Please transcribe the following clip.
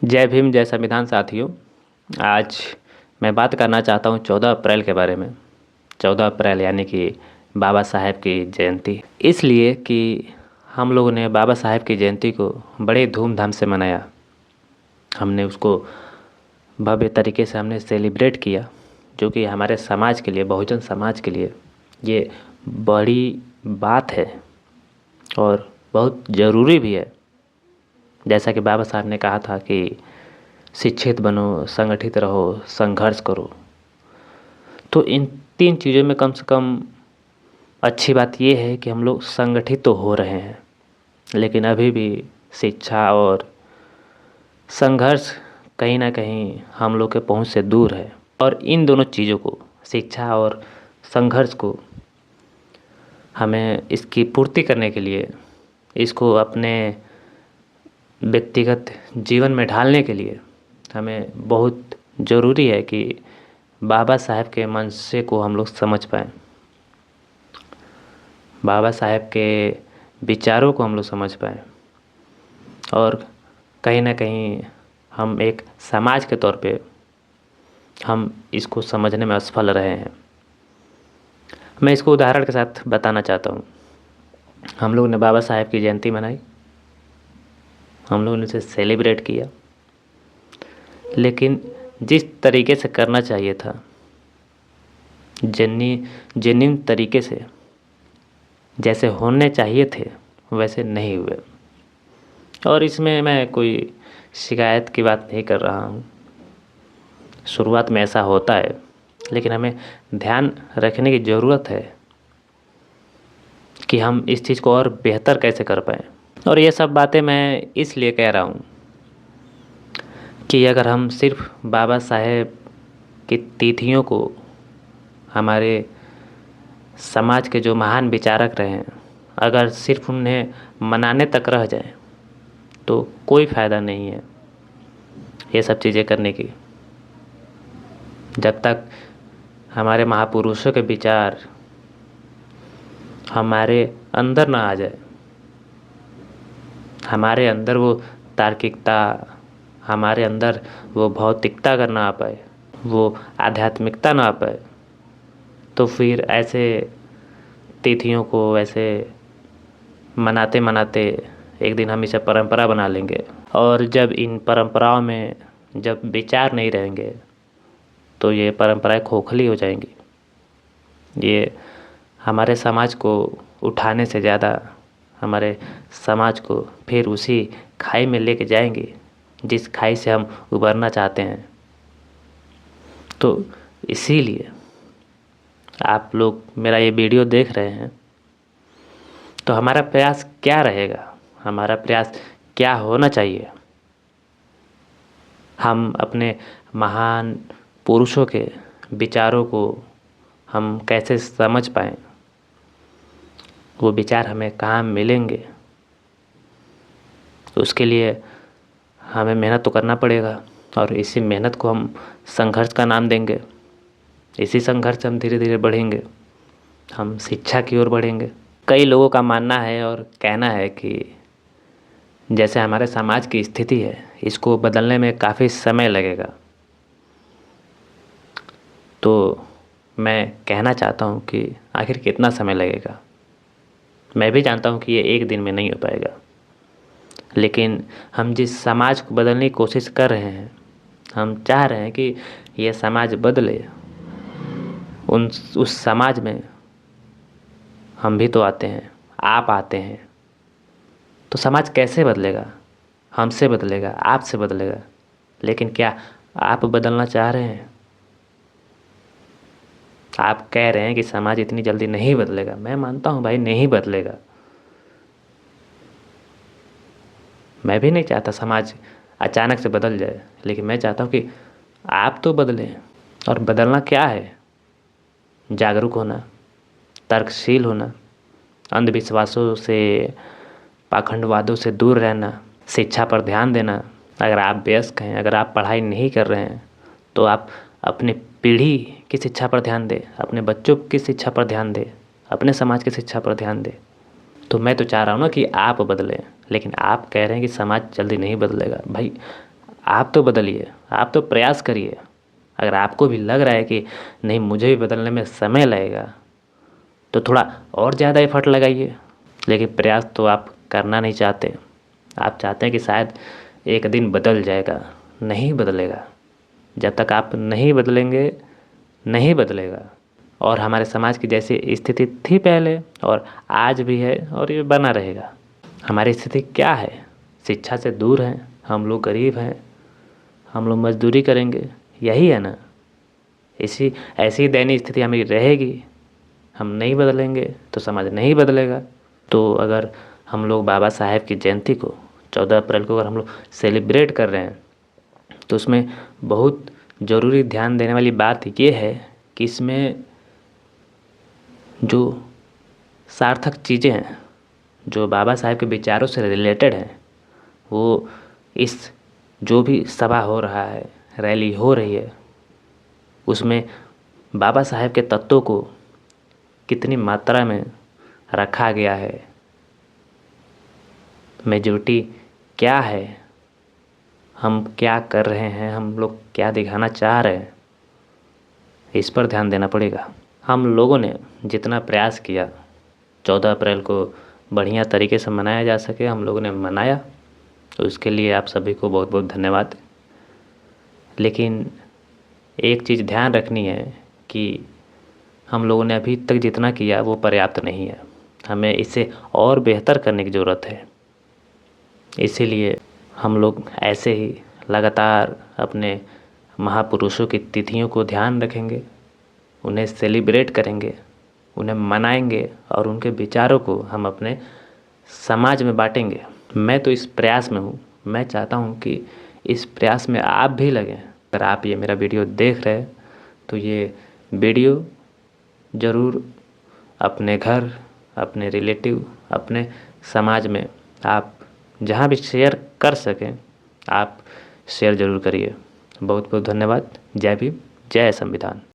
जय भीम, जय संविधान साथियों। आज मैं बात करना चाहता हूँ 14 अप्रैल के बारे में। 14 अप्रैल यानी कि बाबा साहेब की जयंती। इसलिए कि हम लोगों ने बाबा साहेब की जयंती को बड़े धूमधाम से मनाया। हमने उसको भव्य तरीके से हमने सेलिब्रेट किया, जो कि हमारे समाज के लिए, बहुजन समाज के लिए ये बड़ी बात है और बहुत ज़रूरी भी है। जैसा कि बाबा साहब ने कहा था कि शिक्षित बनो, संगठित रहो, संघर्ष करो। तो इन 3 चीज़ों में कम से कम अच्छी बात ये है कि हम लोग संगठित तो हो रहे हैं, लेकिन अभी भी शिक्षा और संघर्ष कहीं ना कहीं हम लोग के पहुंच से दूर है। और इन दोनों चीज़ों को, शिक्षा और संघर्ष को, हमें इसकी पूर्ति करने के लिए, इसको अपने व्यक्तिगत जीवन में ढालने के लिए हमें बहुत ज़रूरी है कि बाबा साहेब के मंशे को हम लोग समझ पाएँ, बाबा साहेब के विचारों को हम लोग समझ पाएँ और कहीं ना कहीं हम एक समाज के तौर पे हम इसको समझने में असफल रहे हैं। मैं इसको उदाहरण के साथ बताना चाहता हूँ। हम लोग ने बाबा साहेब की जयंती मनाई, हम लोगों ने इसे सेलिब्रेट किया, लेकिन जिस तरीके से करना चाहिए था, जेन्युइन तरीके से जैसे होने चाहिए थे, वैसे नहीं हुए। और इसमें मैं कोई शिकायत की बात नहीं कर रहा हूँ। शुरुआत में ऐसा होता है, लेकिन हमें ध्यान रखने की ज़रूरत है कि हम इस चीज़ को और बेहतर कैसे कर पाएँ। और ये सब बातें मैं इसलिए कह रहा हूँ कि अगर हम सिर्फ बाबा साहेब की तिथियों को, हमारे समाज के जो महान विचारक रहे हैं, अगर सिर्फ उन्हें मनाने तक रह जाएं, तो कोई फ़ायदा नहीं है ये सब चीज़ें करने की। जब तक हमारे महापुरुषों के विचार हमारे अंदर ना आ जाए, हमारे अंदर वो तार्किकता, हमारे अंदर वो भौतिकता अगर ना आ पाए, वो आध्यात्मिकता ना आ पाए, तो फिर ऐसे तिथियों को ऐसे मनाते मनाते एक दिन हम इसे परंपरा बना लेंगे। और जब इन परंपराओं में जब विचार नहीं रहेंगे, तो ये परंपराएं खोखली हो जाएंगी। ये हमारे समाज को उठाने से ज़्यादा हमारे समाज को फिर उसी खाई में लेके जाएंगे जिस खाई से हम उबरना चाहते हैं। तो इसीलिए आप लोग मेरा ये वीडियो देख रहे हैं, तो हमारा प्रयास क्या रहेगा, हमारा प्रयास क्या होना चाहिए? हम अपने महान पुरुषों के विचारों को हम कैसे समझ पाएँ, वो विचार हमें कहाँ मिलेंगे, उसके लिए हमें मेहनत तो करना पड़ेगा। और इसी मेहनत को हम संघर्ष का नाम देंगे। इसी संघर्ष से हम धीरे धीरे बढ़ेंगे, हम शिक्षा की ओर बढ़ेंगे। कई लोगों का मानना है और कहना है कि जैसे हमारे समाज की स्थिति है, इसको बदलने में काफ़ी समय लगेगा। तो मैं कहना चाहता हूँ कि आखिर कितना समय लगेगा। मैं भी जानता हूँ कि ये एक दिन में नहीं हो पाएगा, लेकिन हम जिस समाज को बदलने की कोशिश कर रहे हैं, हम चाह रहे हैं कि ये समाज बदले। उस समाज में हम भी तो आते हैं, आप आते हैं। तो समाज कैसे बदलेगा? हमसे बदलेगा, आपसे बदलेगा। लेकिन क्या आप बदलना चाह रहे हैं? आप कह रहे हैं कि समाज इतनी जल्दी नहीं बदलेगा। मैं मानता हूँ भाई, नहीं बदलेगा। मैं भी नहीं चाहता समाज अचानक से बदल जाए, लेकिन मैं चाहता हूँ कि आप तो बदलें। और बदलना क्या है? जागरूक होना, तर्कशील होना, अंधविश्वासों से, पाखंडवादों से दूर रहना, शिक्षा पर ध्यान देना। अगर आप वयस्क हैं, अगर आप पढ़ाई नहीं कर रहे हैं, तो आप अपनी पीढ़ी की शिक्षा पर ध्यान दें, अपने बच्चों की शिक्षा पर ध्यान दें, अपने समाज की शिक्षा पर ध्यान दें। तो मैं तो चाह रहा हूँ ना कि आप बदलें, लेकिन आप कह रहे हैं कि समाज जल्दी नहीं बदलेगा। भाई, आप तो बदलिए, आप तो प्रयास करिए। अगर आपको भी लग रहा है कि नहीं मुझे भी बदलने में समय लगेगा, तो थोड़ा और ज़्यादा एफर्ट लगाइए। लेकिन प्रयास तो आप करना नहीं चाहते। आप चाहते हैं कि शायद एक दिन बदल जाएगा। नहीं बदलेगा। जब तक आप नहीं बदलेंगे, नहीं बदलेगा। और हमारे समाज की जैसी स्थिति थी पहले और आज भी है और ये बना रहेगा। हमारी स्थिति क्या है? शिक्षा से दूर हैं, हम लोग गरीब हैं, हम लोग मजदूरी करेंगे, यही है ना। ऐसी दयनीय स्थिति हमारी रहेगी। हम नहीं बदलेंगे तो समाज नहीं बदलेगा। तो अगर हम लोग बाबा साहेब की जयंती को 14 अप्रैल को अगर हम लोग सेलिब्रेट कर रहे हैं, तो उसमें बहुत ज़रूरी ध्यान देने वाली बात ये है कि इसमें जो सार्थक चीज़ें हैं, जो बाबा साहेब के विचारों से रिलेटेड हैं, वो इस जो भी सभा हो रहा है, रैली हो रही है, उसमें बाबा साहेब के तत्वों को कितनी मात्रा में रखा गया है, मेजॉरिटी क्या है, हम क्या कर रहे हैं, हम लोग क्या दिखाना चाह रहे हैं, इस पर ध्यान देना पड़ेगा। हम लोगों ने जितना प्रयास किया 14 अप्रैल को बढ़िया तरीके से मनाया जा सके, हम लोगों ने मनाया, तो इसके लिए आप सभी को बहुत बहुत धन्यवाद। लेकिन एक चीज़ ध्यान रखनी है कि हम लोगों ने अभी तक जितना किया वो पर्याप्त नहीं है। हमें इसे और बेहतर करने की ज़रूरत है। इसीलिए हम लोग ऐसे ही लगातार अपने महापुरुषों की तिथियों को ध्यान रखेंगे, उन्हें सेलिब्रेट करेंगे, उन्हें मनाएंगे और उनके विचारों को हम अपने समाज में बांटेंगे। मैं तो इस प्रयास में हूँ। मैं चाहता हूँ कि इस प्रयास में आप भी लगें। अगर आप ये मेरा वीडियो देख रहे हैं तो ये वीडियो ज़रूर अपने घर, अपने रिलेटिव, अपने समाज में आप जहाँ भी शेयर कर सकें, आप शेयर ज़रूर करिए। बहुत बहुत धन्यवाद। जय भीम, जय संविधान।